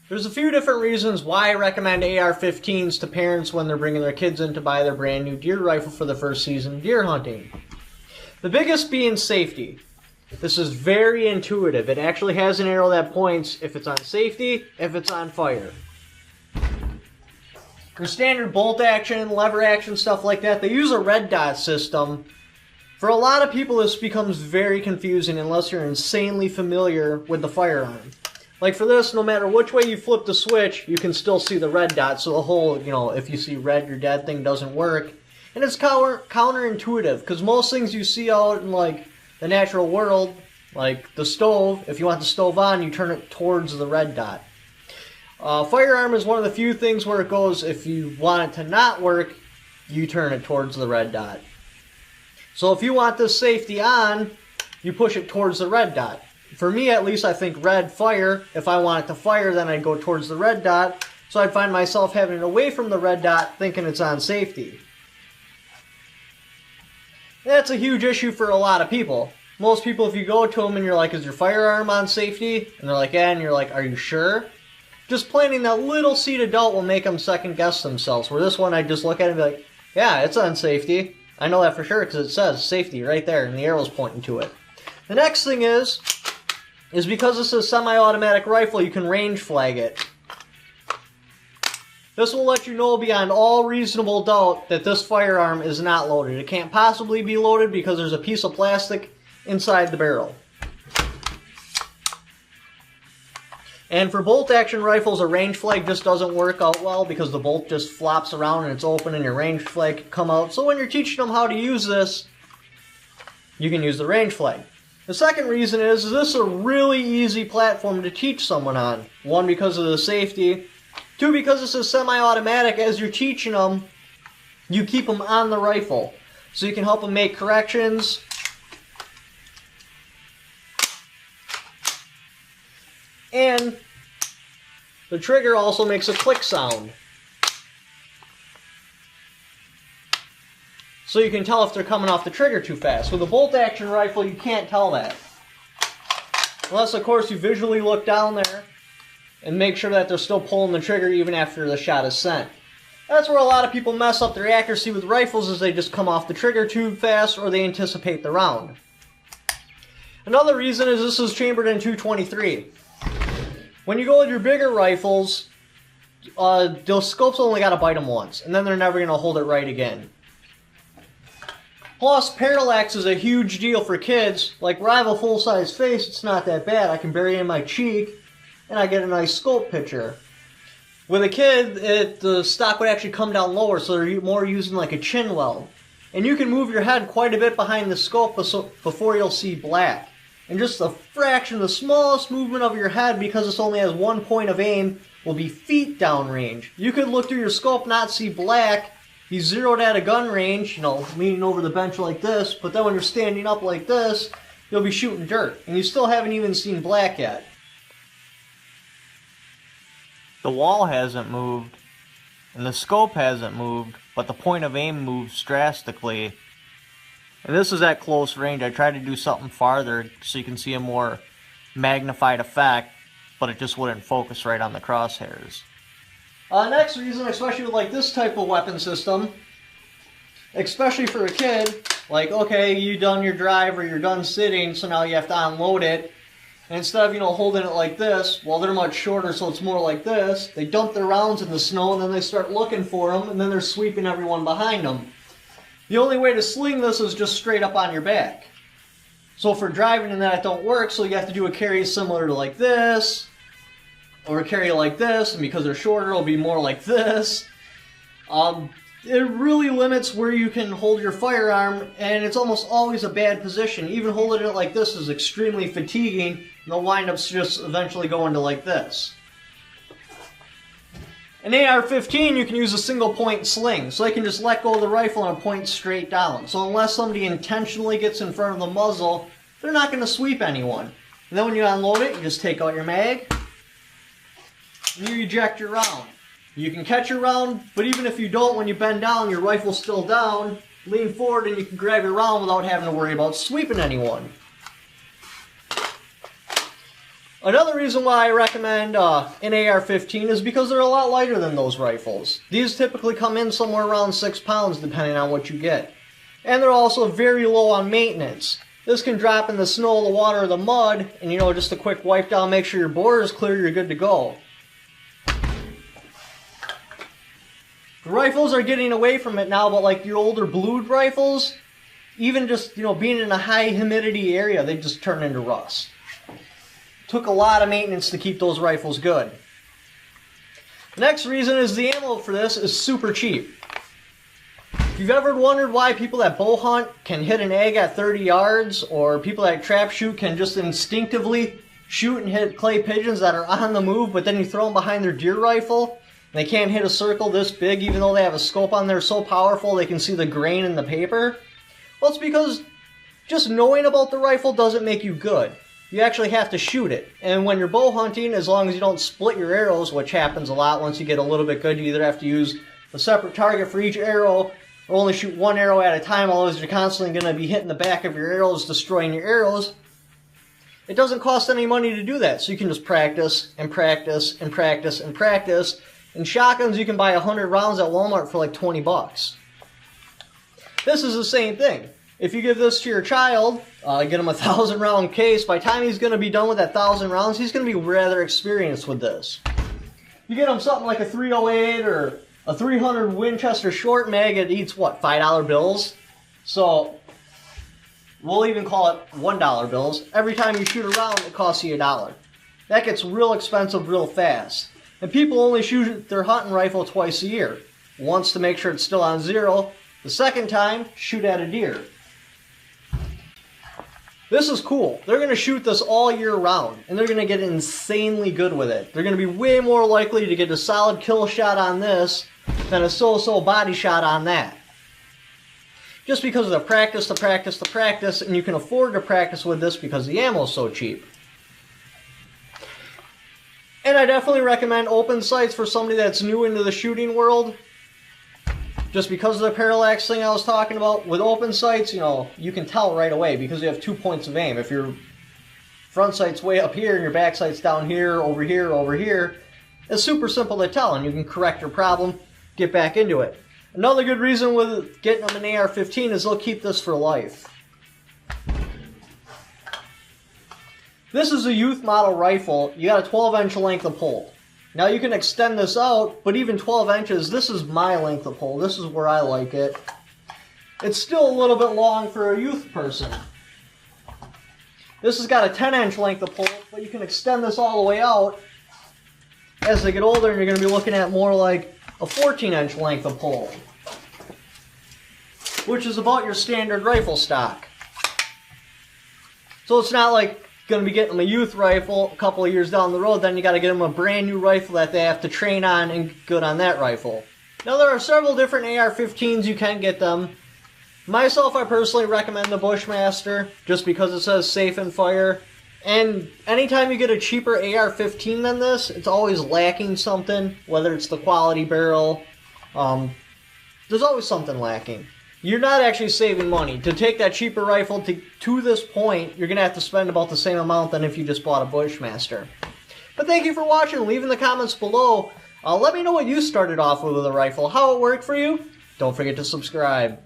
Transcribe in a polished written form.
There's a few different reasons why I recommend AR-15s to parents when they're bringing their kids in to buy their brand new deer rifle for the first season of deer hunting. The biggest being safety. This is very intuitive. It actually has an arrow that points if it's on safety, if it's on fire. For standard bolt action, lever action, stuff like that, they use a red dot system. For a lot of people, this becomes very confusing unless you're insanely familiar with the firearm. Like for this, no matter which way you flip the switch, you can still see the red dot. So the whole, if you see red, you're dead thing doesn't work. And it's counterintuitive, because most things you see out in like the natural world, like the stove, if you want the stove on, you turn it towards the red dot. Firearm is one of the few things where it goes, if you want it to not work, you turn it towards the red dot. So if you want this safety on, you push it towards the red dot. For me, at least, I think red fire. If I want it to fire, then I'd go towards the red dot. So I'd find myself having it away from the red dot, thinking it's on safety. That's a huge issue for a lot of people. Most people, if you go to them and you're like, is your firearm on safety? And they're like, yeah, and you're like, are you sure? Just planting that little seed of doubt will make them second guess themselves. Where this one, I just look at it and be like, yeah, it's on safety. I know that for sure because it says safety right there and the arrow's pointing to it. The next thing is because this is a semi-automatic rifle, you can range flag it. This will let you know beyond all reasonable doubt that this firearm is not loaded. It can't possibly be loaded because there's a piece of plastic inside the barrel. And for bolt-action rifles, a range flag just doesn't work out well because the bolt just flops around and it's open and your range flag can come out. So when you're teaching them how to use this, you can use the range flag. The second reason is this is a really easy platform to teach someone on. One, because of the safety. Two, because this is semi-automatic. As you're teaching them, you keep them on the rifle. So you can help them make corrections. And the trigger also makes a click sound. So you can tell if they're coming off the trigger too fast. With a bolt-action rifle, you can't tell that. Unless, of course, you visually look down there and make sure that they're still pulling the trigger even after the shot is sent. That's where a lot of people mess up their accuracy with rifles, is they just come off the trigger too fast or they anticipate the round. Another reason is this is chambered in .223. When you go with your bigger rifles, those scopes only got to bite them once, and then they're never going to hold it right again. Plus, parallax is a huge deal for kids. Like where I have a full-size face, it's not that bad. I can bury it in my cheek, and I get a nice scope picture. With a kid, the stock would actually come down lower, so they're more using like a chin weld. And you can move your head quite a bit behind the scope before you'll see black. And just a fraction, the smallest movement of your head, because this only has one point of aim, will be feet downrange. You could look through your scope, not see black, be zeroed at a gun range, leaning over the bench like this, but then when you're standing up like this, you'll be shooting dirt, and you still haven't even seen black yet. The wall hasn't moved, and the scope hasn't moved, but the point of aim moves drastically. And this is at close range. I tried to do something farther so you can see a more magnified effect, but it just wouldn't focus right on the crosshairs. Next reason, especially with like this type of weapon system, especially for a kid, like, okay, you done your drive or you're done sitting, so now you have to unload it. And instead of, holding it like this, well, they're much shorter, so it's more like this. They dump their rounds in the snow, and then they start looking for them, and then they're sweeping everyone behind them. The only way to sling this is just straight up on your back. So for driving and that, it don't work, so you have to do a carry similar to like this, or a carry like this, and because they're shorter, it'll be more like this. It really limits where you can hold your firearm, and it's almost always a bad position. Even holding it like this is extremely fatiguing, and they'll wind up just eventually going to like this. An AR-15, you can use a single point sling, so they can just let go of the rifle and point straight down. So unless somebody intentionally gets in front of the muzzle, they're not going to sweep anyone. And then when you unload it, you just take out your mag, and you eject your round. You can catch your round, but even if you don't, when you bend down, your rifle's still down, lean forward, and you can grab your round without having to worry about sweeping anyone. Another reason why I recommend an AR-15 is because they're a lot lighter than those rifles. These typically come in somewhere around 6 pounds depending on what you get. And they're also very low on maintenance. This can drop in the snow, the water, or the mud, and just a quick wipe down, make sure your bore is clear, you're good to go. The rifles are getting away from it now, but like your older blued rifles, even just, being in a high humidity area, they just turn into rust. Took a lot of maintenance to keep those rifles good. The next reason is the ammo for this is super cheap. If you've ever wondered why people that bow hunt can hit an egg at 30 yards, or people that trap shoot can just instinctively shoot and hit clay pigeons that are on the move, but then you throw them behind their deer rifle, and they can't hit a circle this big even though they have a scope on there so powerful they can see the grain in the paper? Well, it's because just knowing about the rifle doesn't make you good. You actually have to shoot it. And when you're bow hunting, as long as you don't split your arrows, which happens a lot once you get a little bit good, you either have to use a separate target for each arrow, or only shoot one arrow at a time, otherwise you're constantly going to be hitting the back of your arrows, destroying your arrows. It doesn't cost any money to do that, so you can just practice and practice and practice and practice. In shotguns, you can buy 100 rounds at Walmart for like 20 bucks. This is the same thing. If you give this to your child, get him a 1,000 round case, by the time he's going to be done with that 1,000 rounds, he's going to be rather experienced with this. You get him something like a 308 or a 300 Winchester short mag, it eats, what, $5 bills? So, we'll even call it $1 bills. Every time you shoot a round, it costs you $1. That gets real expensive real fast. And people only shoot their hunting rifle twice a year. Once to make sure it's still on zero. The second time, shoot at a deer. This is cool. They're going to shoot this all year round, and they're going to get insanely good with it. They're going to be way more likely to get a solid kill shot on this than a so-so body shot on that. Just because of the practice, and you can afford to practice with this because the ammo is so cheap. And I definitely recommend open sights for somebody that's new into the shooting world. Just because of the parallax thing I was talking about, with open sights, you can tell right away because you have 2 points of aim. If your front sight's way up here and your back sight's down here, over here, it's super simple to tell, and you can correct your problem, get back into it. Another good reason with getting them an AR-15 is they'll keep this for life. This is a youth model rifle. You got a 12-inch length of pole. Now you can extend this out, but even 12 inches, this is my length of pole. This is where I like it. It's still a little bit long for a youth person. This has got a 10-inch length of pole, but you can extend this all the way out. As they get older, you're going to be looking at more like a 14-inch length of pole, which is about your standard rifle stock. So it's not like going to be getting them a youth rifle a couple of years down the road, then you got to get them a brand new rifle that they have to train on and get good on that rifle. Now there are several different AR-15s you can get them. Myself, I personally recommend the Bushmaster just because it says safe and fire. And anytime you get a cheaper AR-15 than this, it's always lacking something, whether it's the quality barrel. There's always something lacking. You're not actually saving money. To take that cheaper rifle to this point, you're going to have to spend about the same amount than if you just bought a Bushmaster. But thank you for watching. Leave in the comments below. Let me know what you started off with a rifle, how it worked for you. Don't forget to subscribe.